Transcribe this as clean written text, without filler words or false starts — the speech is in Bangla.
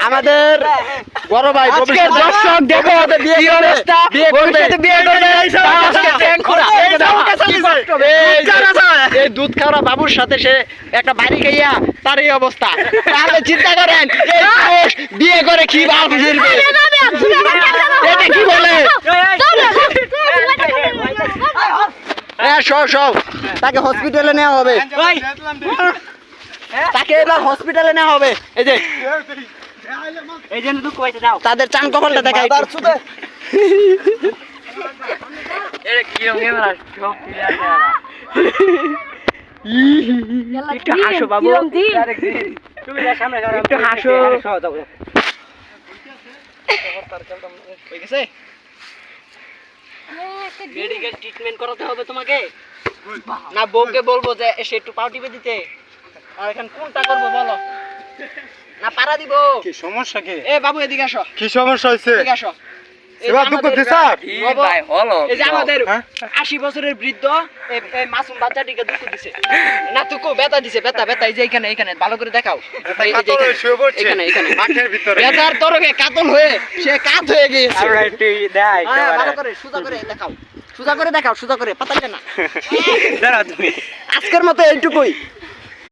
আমাদের বড় ভাই আজকের দর্শক দেখো কি অবস্থা, ভবিষ্যতে বিয়ে করবে আজকে ট্যাঙ্ক খোরা এই দুধ খাওয়া বাবুর সাথে সে একটা বাড়ি খাইয়া তার এই অবস্থা। তাহলে চিন্তা করেন এই মানুষ বিয়ে করে কি বাবু ফিরবে, এটা কি বলে? হ্যাঁ সব সব তাকে হসপিটালে নেওয়া হবে, তাকে এবার হসপিটালে নেওয়া হবে। এই যে এই জন্য দুঃখ হয়েছে, দাও তাদের চান কপালটা দেখাই একটু হাসো বাবু, একটু হাসো। মেডিকেল ট্রিটমেন্ট করাতে হবে তোমাকে, না বউকে বলবো যে এসে একটু পাও টিপে দিতে? আর এখন কোনটা করবো বলো, না পাড়া দিব? কি সমস্যা? কি এ বাবু এদিকে আসো। কি সমস্যা হইছে? এদিকে আসো। এবার দুঃখ দিছার ভাই হলো এই যে আমাদের 80 বছরের বৃদ্ধ এই মাসুম বাচ্চাটিকে দুঃখ দিছে, না তুকো ব্যথা দিছে, ব্যথা ব্যথা। এই যে এখানে এখানে ভালো করে দেখাও, এই যে এখানে এখানে মাঠের ভিতরে ব্যথার তরকে কাতল হয়ে সে কাত হয়ে গিয়েছে। আমরা একটু দেখাই, ভালো করে সোজা করে দেখাও, সোজা করে দেখাও, সোজা করে পাতালে না। দাঁড়াও তুমি, আজকের মতো এইটুকুই।